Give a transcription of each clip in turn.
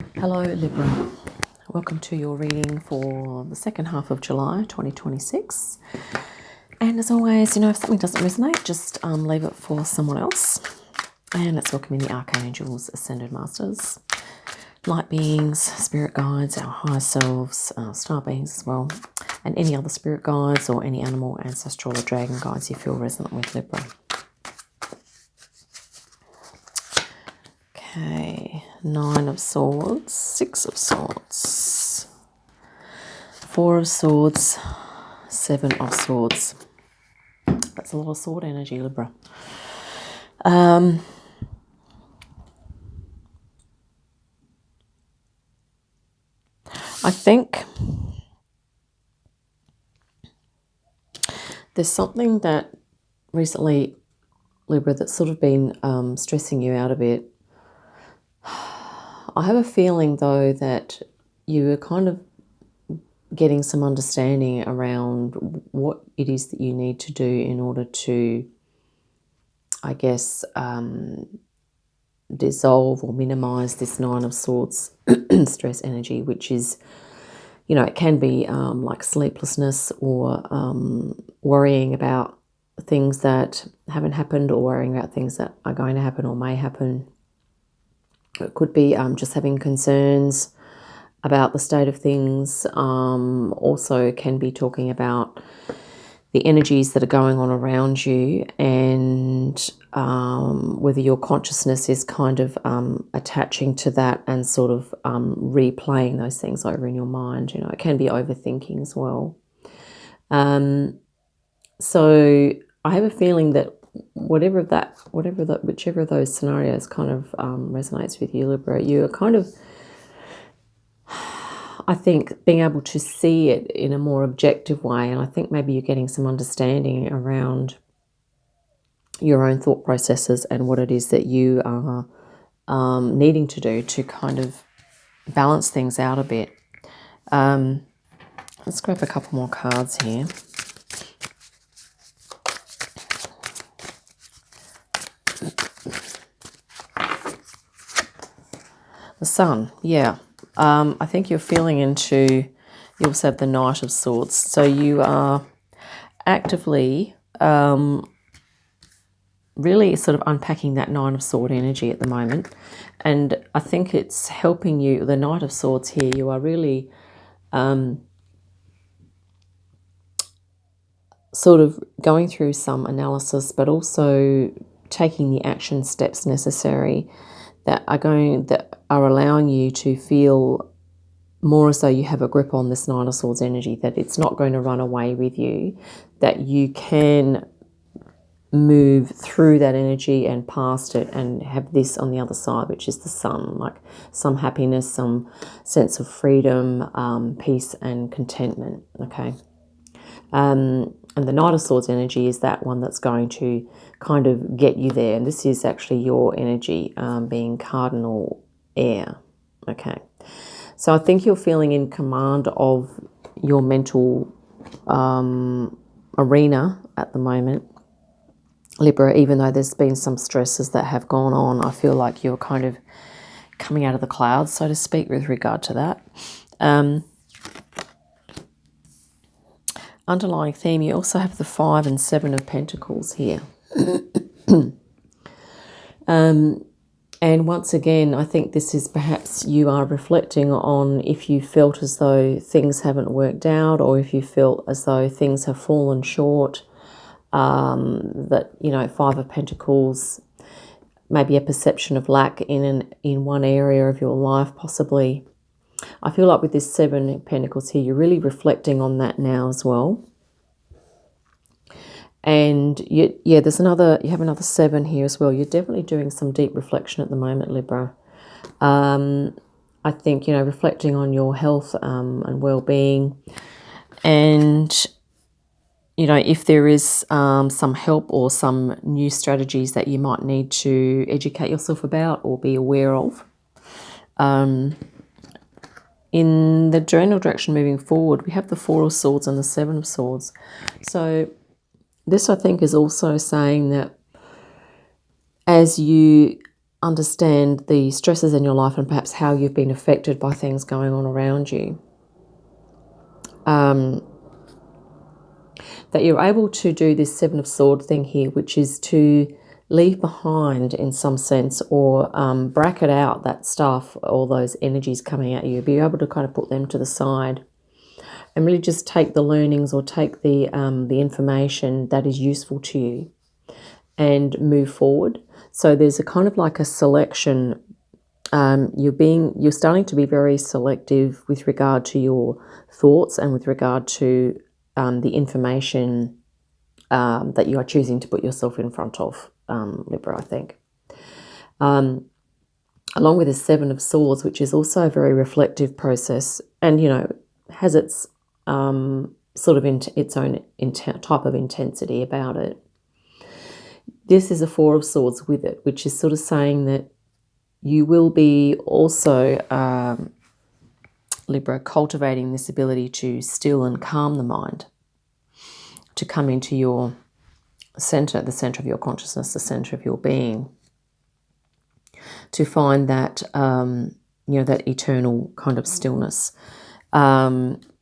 Hello Libra, welcome to your reading for the second half of July 2026. And as always, if something doesn't resonate, just leave it for someone else. And let's welcome in the Archangels, Ascended Masters, light beings, spirit guides, our higher selves, star beings as well, and any other spirit guides or any animal, ancestral or dragon guides you feel resonant with, Libra. Okay, 9 of Swords, 6 of Swords, 4 of Swords, 7 of Swords. That's a lot of sword energy, Libra. I think there's something that recently, Libra, that's sort of been stressing you out a bit. I have a feeling, though, that you are kind of getting some understanding around what it is that you need to do in order to, I guess, dissolve or minimize this 9 of Swords stress energy, which is, it can be like sleeplessness or worrying about things that haven't happened or worrying about things that are going to happen or may happen. It could be just having concerns about the state of things. Also can be talking about the energies that are going on around you and whether your consciousness is kind of attaching to that and sort of replaying those things over in your mind. It can be overthinking as well. So I have a feeling that whichever of those scenarios kind of resonates with you, Libra, you are kind of, I think, being able to see it in a more objective way. And I think maybe you're getting some understanding around your own thought processes and what it is that you are needing to do to kind of balance things out a bit. Let's grab a couple more cards here. The Sun, yeah. I think you're feeling into, you also have the Knight of Swords. So you are actively really sort of unpacking that 9 of Sword energy at the moment. And I think it's helping you, the Knight of Swords here, you are really sort of going through some analysis, but also taking the action steps necessary that are allowing you to feel more as though you have a grip on this 9 of Swords energy, that it's not going to run away with you, that you can move through that energy and past it and have this on the other side, which is the Sun, like some happiness, some sense of freedom, peace and contentment, okay? And the Knight of Swords energy is that one that's going to kind of get you there. And this is actually your energy, being cardinal air, okay? So I think you're feeling in command of your mental arena at the moment, Libra. Even though there's been some stresses that have gone on, I feel like you're kind of coming out of the clouds, so to speak, with regard to that. Underlying theme, you also have the 5 and 7 of Pentacles here. And once again, I think this is perhaps you are reflecting on if you felt as though things haven't worked out, or if you felt as though things have fallen short. That, 5 of Pentacles, maybe a perception of lack in one area of your life, possibly. I feel like with this 7 of Pentacles here, you're really reflecting on that now as well. And you have another 7 here as well. You're definitely doing some deep reflection at the moment, Libra. I think, reflecting on your health and well-being. And, if there is some help or some new strategies that you might need to educate yourself about or be aware of. In the general direction moving forward, we have the 4 of Swords and the 7 of Swords. So this, I think, is also saying that as you understand the stresses in your life and perhaps how you've been affected by things going on around you. That you're able to do this Seven of Swords thing here, which is to leave behind in some sense, or bracket out that stuff, all those energies coming at you, be able to kind of put them to the side and really just take the learnings or take the information that is useful to you and move forward. So there's a kind of like a selection. You're starting to be very selective with regard to your thoughts and with regard to the information that you are choosing to put yourself in front of, Libra, I think. Along with the Seven of Swords, which is also a very reflective process and, has its sort of its own type of intensity about it. This is a Four of Swords with it, which is sort of saying that you will be also, Libra, cultivating this ability to still and calm the mind, to come into your center, the center of your consciousness, the center of your being, to find that, that eternal kind of stillness,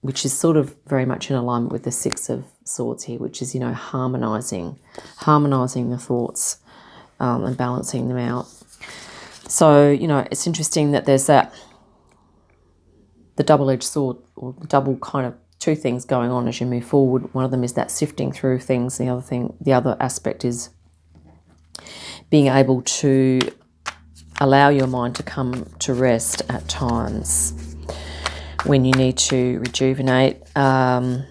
which is sort of very much in alignment with the Six of Swords here, which is, harmonizing the thoughts and balancing them out. So, it's interesting that there's the double-edged sword, or the double kind of two things going on as you move forward. One of them is that sifting through things. The other aspect is being able to allow your mind to come to rest at times when you need to rejuvenate. Going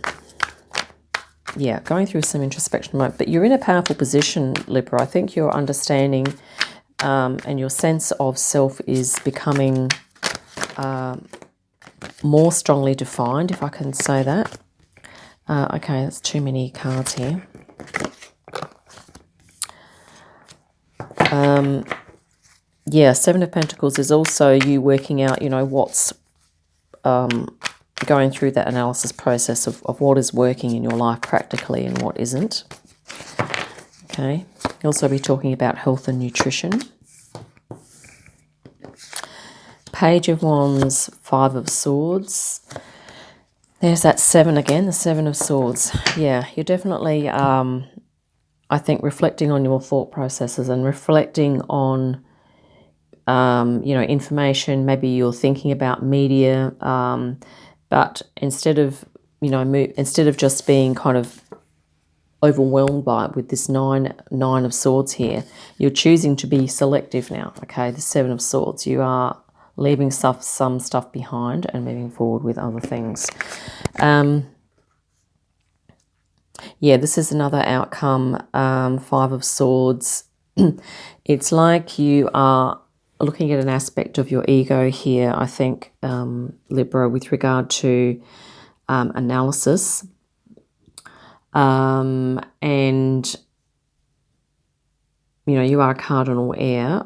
through some introspection mode. But you're in a powerful position, Libra. I think your understanding and your sense of self is becoming more strongly defined, if I can say that. Okay, that's too many cards here. Seven of Pentacles is also you working out, what's going through that analysis process of what is working in your life practically and what isn't. Okay, you'll also be talking about health and nutrition. Page of Wands, Five of Swords. There's that seven again, the Seven of Swords. Yeah, you're definitely, I think, reflecting on your thought processes and reflecting on, information. Maybe you're thinking about media, but instead of just being kind of overwhelmed by it with this nine of Swords here, you're choosing to be selective now. Okay, the Seven of Swords. You are leaving some stuff behind and moving forward with other things. This is another outcome. Five of Swords. It's like you are looking at an aspect of your ego here, I think, Libra, with regard to analysis. And you are a cardinal air,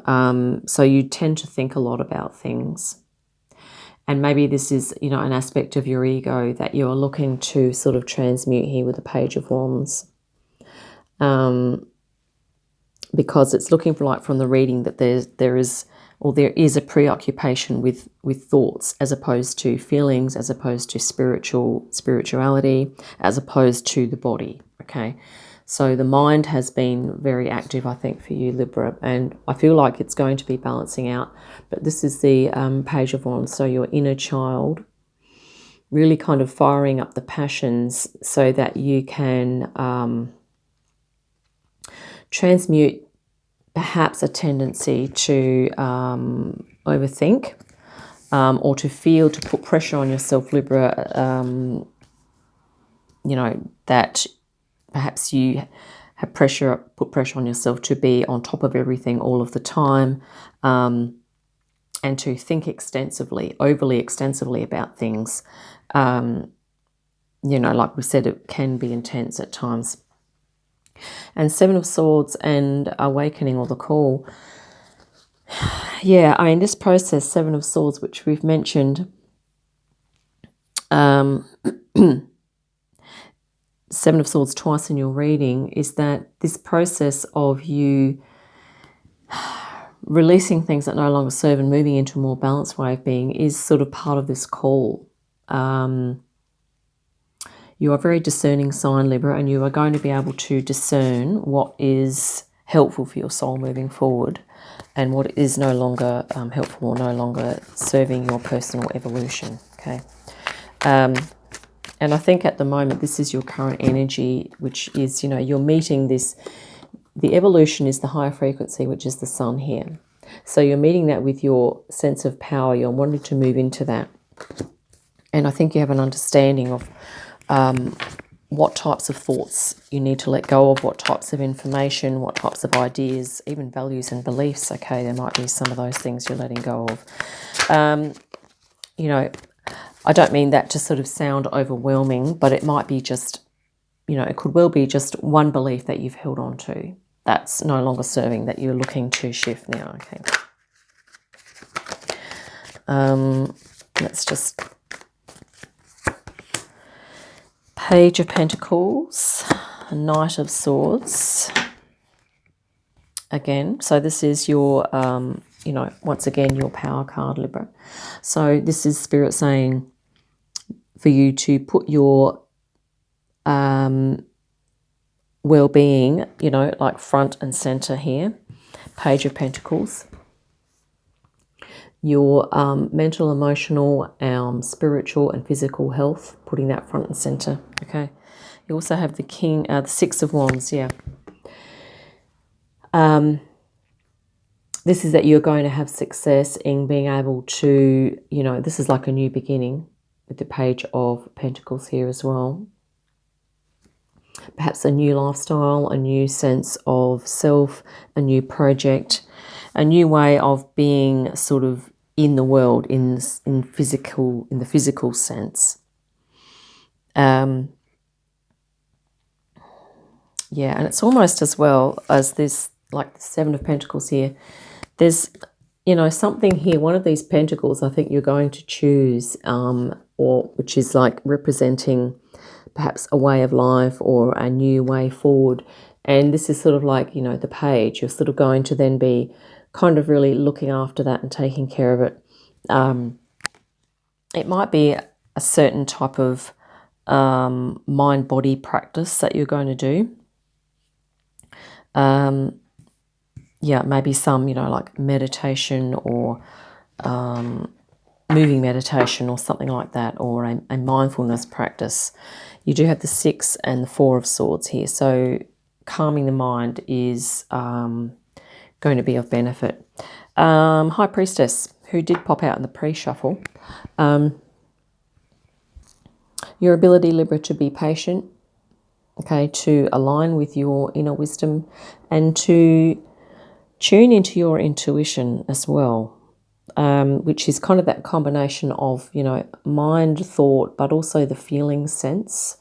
so you tend to think a lot about things. And maybe this is, an aspect of your ego that you're looking to sort of transmute here with the Page of Wands. Because it's looking for, from the reading, that there is a preoccupation with thoughts as opposed to feelings, as opposed to spirituality, as opposed to the body, okay? So the mind has been very active, I think, for you, Libra, and I feel like it's going to be balancing out. But this is the Page of Wands, so your inner child, really kind of firing up the passions so that you can transmute perhaps a tendency to overthink or to put pressure on yourself, Libra, that perhaps you have put pressure on yourself to be on top of everything all of the time, and to think overly extensively about things. Like we said, it can be intense at times. And Seven of Swords and awakening, or the call. Yeah, this process, Seven of Swords, which we've mentioned, Seven of Swords twice in your reading, is that this process of you releasing things that no longer serve and moving into a more balanced way of being is sort of part of this call. You are a very discerning sign, Libra, and you are going to be able to discern what is helpful for your soul moving forward and what is no longer helpful or no longer serving your personal evolution, okay? And I think at the moment this is your current energy, which is, you know, you're meeting this. The evolution is the higher frequency, which is the sun here. So you're meeting that with your sense of power. You're wanting to move into that. And I think you have an understanding of what types of thoughts you need to let go of, what types of information, what types of ideas, even values and beliefs. Okay, there might be some of those things you're letting go of. You know, I don't mean that to sort of sound overwhelming, but it might be just, you know, it could well be just one belief that you've held on to that's no longer serving, that you're looking to shift now. Okay. Let's just... Page of Pentacles, Knight of Swords. Again, so this is your, you know, once again, your power card, Libra. So this is Spirit saying for you to put your well-being, you know, like front and center here. Page of Pentacles. Your mental, emotional, spiritual and physical health, putting that front and center, okay? You also have the King, the Six of Wands, yeah. This is that you're going to have success in being able to, you know, this is like a new beginning with the Page of Pentacles here as well. Perhaps a new lifestyle, a new sense of self, a new project, a new way of being sort of in the world, in the physical sense. Yeah, and it's almost as well as this, like the Seven of Pentacles here. There's, you know, something here. One of these pentacles, I think you're going to choose, or which is like representing perhaps a way of life or a new way forward. And this is sort of like, you know, the Page. You're sort of going to then be kind of really looking after that and taking care of it. It might be a certain type of mind-body practice that you're going to do. Yeah, maybe some, you know, like meditation or moving meditation or something like that, or a mindfulness practice. You do have the Six and the Four of Swords here. So calming the mind is going to be of benefit. High Priestess, who did pop out in the pre-shuffle. Your ability, Libra, to be patient, okay, to align with your inner wisdom and to tune into your intuition as well, which is kind of that combination of, you know, mind, thought, but also the feeling sense,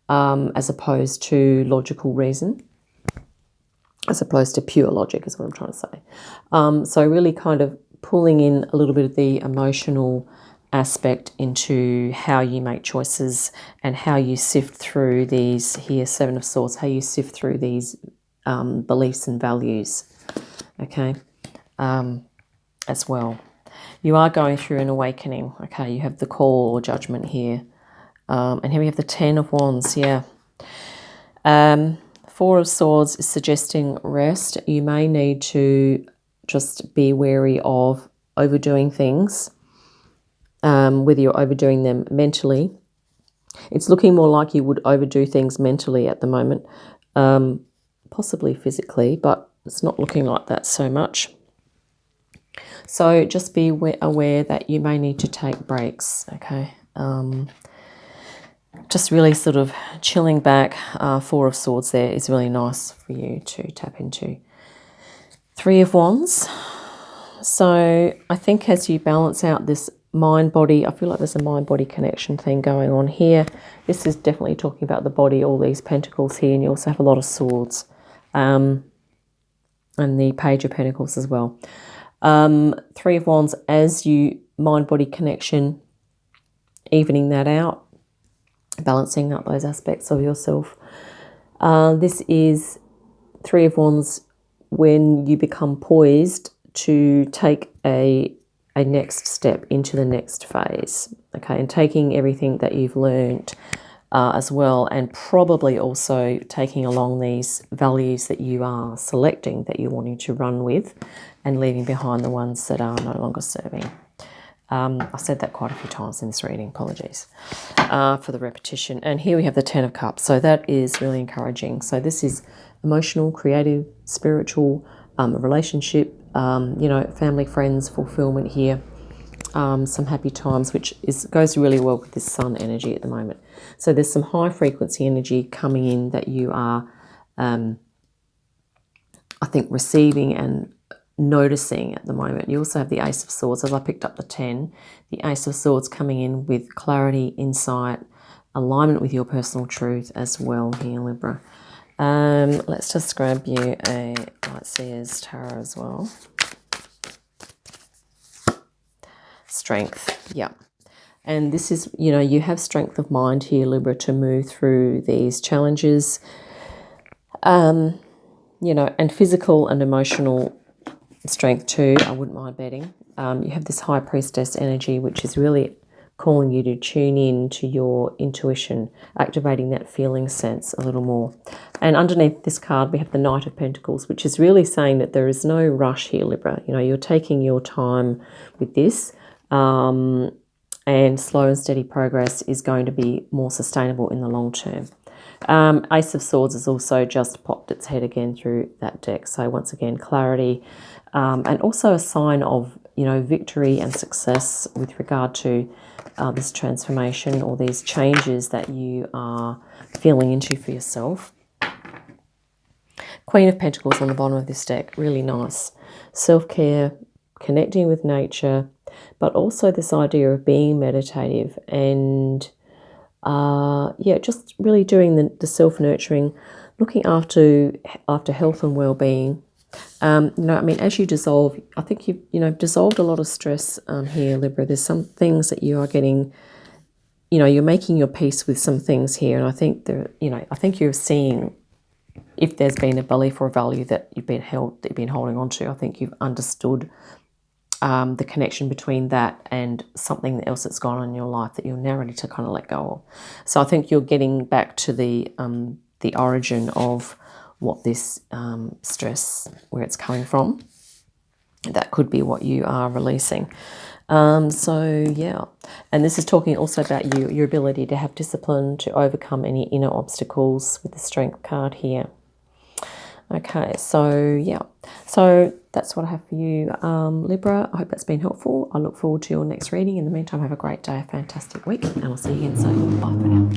as opposed to logical reason, as opposed to pure logic is what I'm trying to say. So really kind of pulling in a little bit of the emotional aspect into how you make choices and how you sift through these here, Seven of Swords, how you sift through these beliefs and values, okay, as well. You are going through an awakening, okay. You have the Call or Judgment here, and here we have the Ten of Wands, yeah. Four of Swords is suggesting rest. You may need to just be wary of overdoing things, whether you're overdoing them mentally. It's looking more like you would overdo things mentally at the moment, possibly physically, but it's not looking like that so much. So just be aware that you may need to take breaks, okay? Just really sort of chilling back. Four of Swords there is really nice for you to tap into. Three of Wands. So I think as you balance out this mind-body, I feel like there's a mind-body connection thing going on here. This is definitely talking about the body, all these pentacles here, and you also have a lot of swords. And the Page of Pentacles as well. Three of Wands, as you mind-body connection, evening that out, balancing out those aspects of yourself. This is Three of Wands when you become poised to take a next step into the next phase, okay, and taking everything that you've learned as well, and probably also taking along these values that you are selecting, that you're wanting to run with, and leaving behind the ones that are no longer serving. I said that quite a few times in this reading, apologies for the repetition. And here we have the Ten of Cups, so that is really encouraging. So this is emotional, creative, spiritual, relationship, family, friends, fulfillment here. Some happy times, which goes really well with this Sun energy at the moment. So there's some high frequency energy coming in that you are, I think, receiving and noticing at the moment. You also have the Ace of Swords, as I picked up the 10. The Ace of Swords coming in with clarity, insight, alignment with your personal truth as well here, Libra. Let's just grab you a Lightseer's Tarot as well. Strength, yeah. And this is, you have strength of mind here, Libra, to move through these challenges, and physical and emotional strength too, I wouldn't mind betting. You have this High Priestess energy, which is really calling you to tune in to your intuition, activating that feeling sense a little more. And underneath this card, we have the Knight of Pentacles, which is really saying that there is no rush here, Libra. You're taking your time with this. And slow and steady progress is going to be more sustainable in the long term. Ace of Swords has also just popped its head again through that deck. So once again, clarity, and also a sign of, victory and success with regard to this transformation or these changes that you are feeling into for yourself. Queen of Pentacles on the bottom of this deck, really nice. Self-care, connecting with nature, but also this idea of being meditative and just really doing the self-nurturing, looking after health and well-being. As you dissolve, I think you've dissolved a lot of stress here, Libra. There's some things that you are getting, you're making your peace with some things here, and I think I think you're seeing if there's been a belief or a value that you've been holding on to. I think you've understood the connection between that and something else that's gone on in your life that you're now ready to kind of let go of. So I think you're getting back to the origin of what this stress, where it's coming from. That could be what you are releasing. So yeah, and this is talking also about your ability to have discipline, to overcome any inner obstacles with the Strength card here. Okay, so yeah, so that's what I have for you, Libra. I hope that's been helpful. I look forward to your next reading. In the meantime, have a great day, a fantastic week, and I'll see you again soon. Bye for now.